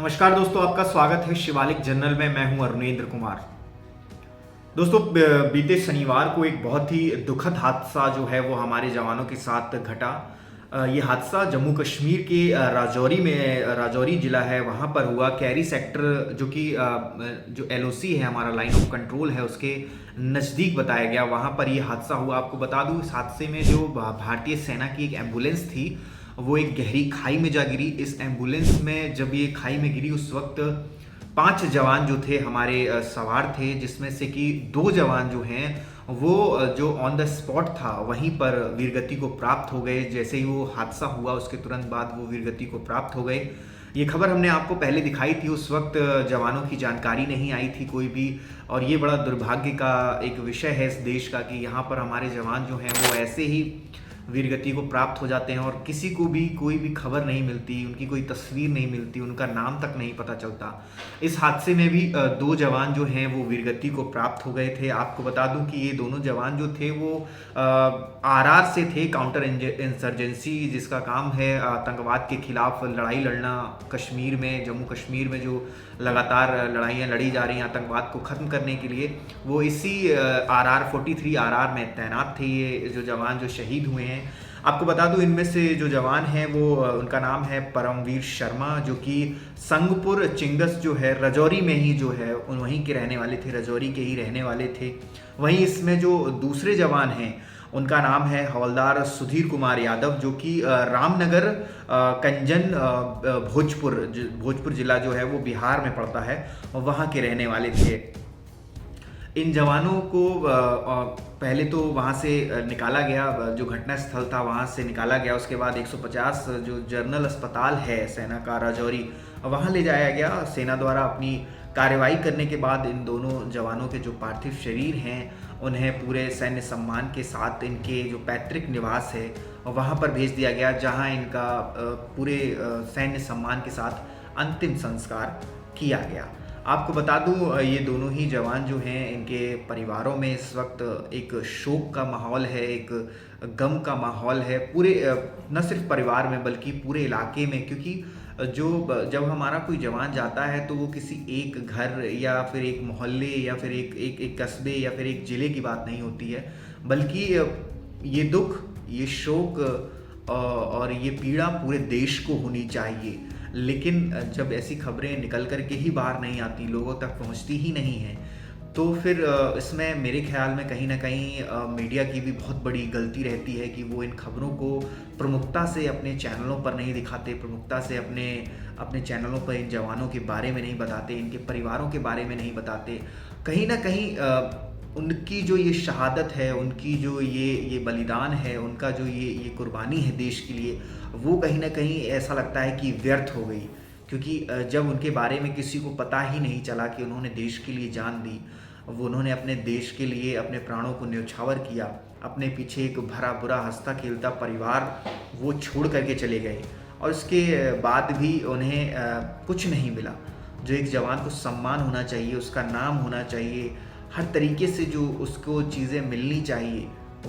नमस्कार दोस्तों, आपका स्वागत है शिवालिक जर्नल में। मैं हूं अरुणेंद्र कुमार। दोस्तों, बीते शनिवार को एक बहुत ही दुखद हादसा जो है वो हमारे जवानों के साथ घटा। ये हादसा जम्मू कश्मीर के राजौरी जिला है वहाँ पर हुआ। कैरी सेक्टर जो कि जो LOC है, हमारा लाइन ऑफ कंट्रोल है, उसके नज़दीक बताया गया, वहाँ पर ये हादसा हुआ। आपको बता दूँ, इस हादसे में जो भारतीय सेना की एक एम्बुलेंस थी वो एक गहरी खाई में जा गिरी। इस एम्बुलेंस में जब ये खाई में गिरी उस वक्त 5 जवान जो थे हमारे सवार थे, जिसमें से कि 2 जवान जो हैं वो जो ऑन द स्पॉट था वहीं पर वीरगति को प्राप्त हो गए। जैसे ही वो हादसा हुआ उसके तुरंत बाद वो वीरगति को प्राप्त हो गए। ये खबर हमने आपको पहले दिखाई थी। उस वक्त जवानों की जानकारी नहीं आई थी कोई भी, और ये बड़ा दुर्भाग्य का एक विषय है इस देश का कि यहाँ पर हमारे जवान जो हैं वो ऐसे ही वीरगति को प्राप्त हो जाते हैं और किसी को भी कोई भी खबर नहीं मिलती, उनकी कोई तस्वीर नहीं मिलती, उनका नाम तक नहीं पता चलता। इस हादसे में भी 2 जवान जो हैं वो वीरगति को प्राप्त हो गए थे। आपको बता दूं कि ये दोनों जवान जो थे वो RR से थे, काउंटर इंसर्जेंसी, जिसका काम है आतंकवाद के खिलाफ लड़ाई लड़ना। कश्मीर में, जम्मू कश्मीर में जो लगातार लड़ाइयाँ लड़ी जा रही हैं आतंकवाद को ख़त्म करने के लिए, वो इसी RR 43 RR में तैनात थे ये जो जवान जो शहीद हुए हैं। आपको बता दूं, इनमें से जो जवान हैं वो उनका नाम है परमवीर शर्मा, जो कि संगपुर चिंगस जो है राजौरी में ही जो है वहीं के रहने वाले थे, राजौरी के ही रहने वाले थे। वहीं इसमें जो दूसरे जवान हैं उनका नाम है हवलदार सुधीर कुमार यादव, जो कि रामनगर कंजन भोजपुर जिला जो है वो बिहार में पड़ता है, वहाँ के रहने वाले थे। इन जवानों को पहले तो वहाँ से निकाला गया, जो घटना स्थल था वहाँ से निकाला गया। उसके बाद 150 जो जनरल अस्पताल है सेना का राजौरी, वहाँ ले जाया गया। सेना द्वारा अपनी कार्रवाई करने के बाद इन दोनों जवानों के जो पार्थिव शरीर हैं उन्हें पूरे सैन्य सम्मान के साथ इनके जो पैतृक निवास है वहाँ पर भेज दिया गया, जहाँ इनका पूरे सैन्य सम्मान के साथ अंतिम संस्कार किया गया। आपको बता दूं, ये दोनों ही जवान जो हैं इनके परिवारों में इस वक्त एक शोक का माहौल है, एक गम का माहौल है, पूरे न सिर्फ परिवार में बल्कि पूरे इलाके में। क्योंकि जब हमारा कोई जवान जाता है तो वो किसी एक घर या फिर एक मोहल्ले या फिर एक कस्बे या फिर एक ज़िले की बात नहीं होती है, बल्कि ये दुख, ये शोक और ये पीड़ा पूरे देश को होनी चाहिए। लेकिन जब ऐसी खबरें निकल कर के ही बाहर नहीं आती, लोगों तक पहुंचती ही नहीं हैं, तो फिर इसमें मेरे ख्याल में कहीं ना कहीं मीडिया की भी बहुत बड़ी गलती रहती है कि वो इन खबरों को प्रमुखता से अपने चैनलों पर नहीं दिखाते, प्रमुखता से अपने चैनलों पर इन जवानों के बारे में नहीं बताते, इनके परिवारों के बारे में नहीं बताते। कहीं ना कहीं उनकी जो ये शहादत है, उनकी जो ये बलिदान है, उनका जो ये कुर्बानी है देश के लिए, वो कहीं ना कहीं ऐसा लगता है कि व्यर्थ हो गई। क्योंकि जब उनके बारे में किसी को पता ही नहीं चला कि उन्होंने देश के लिए जान दी, उन्होंने अपने देश के लिए अपने प्राणों को न्यौछावर किया, अपने पीछे एक भरा बुरा हंसता खेलता परिवार वो छोड़ करके चले गए, और उसके बाद भी उन्हें कुछ नहीं मिला। जो एक जवान को सम्मान होना चाहिए, उसका नाम होना चाहिए, हर तरीके से जो उसको चीज़ें मिलनी चाहिए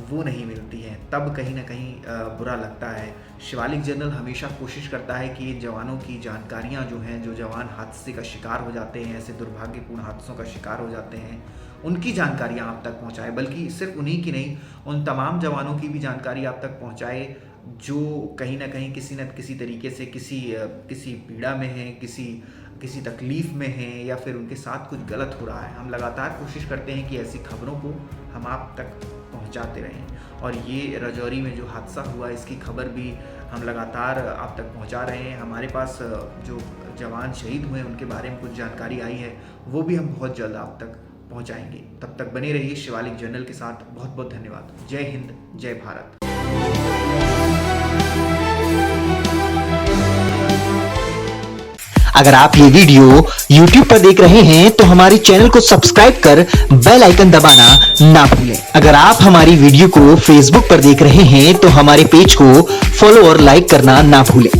वो नहीं मिलती हैं, तब कहीं ना कहीं बुरा लगता है। शिवालिक जर्नल हमेशा कोशिश करता है कि जवानों की जानकारियां जो हैं, जो जवान हादसे का शिकार हो जाते हैं, ऐसे दुर्भाग्यपूर्ण हादसों का शिकार हो जाते हैं, उनकी जानकारियां आप तक पहुंचाए, बल्कि सिर्फ उन्हीं की नहीं, उन तमाम जवानों की भी जानकारी आप तक पहुंचाए जो कहीं ना कहीं किसी न किसी तरीके से किसी पीड़ा में हैं, किसी तकलीफ़ में हैं, या फिर उनके साथ कुछ गलत हो रहा है। हम लगातार कोशिश करते हैं कि ऐसी खबरों को हम आप तक पहुंचाते रहें, और ये राजौरी में जो हादसा हुआ इसकी खबर भी हम लगातार आप तक पहुंचा रहे हैं। हमारे पास जो जवान शहीद हुए उनके बारे में कुछ जानकारी आई है, वो भी हम बहुत जल्द आप तक पहुंचाएंगे। तब तक बने रहिए शिवालिक जर्नल के साथ। बहुत बहुत धन्यवाद। जय हिंद, जय भारत। अगर आप ये वीडियो YouTube पर देख रहे हैं तो हमारे चैनल को सब्सक्राइब कर बेल आइकन दबाना ना भूलें। अगर आप हमारी वीडियो को Facebook पर देख रहे हैं तो हमारे पेज को फॉलो और लाइक करना ना भूलें।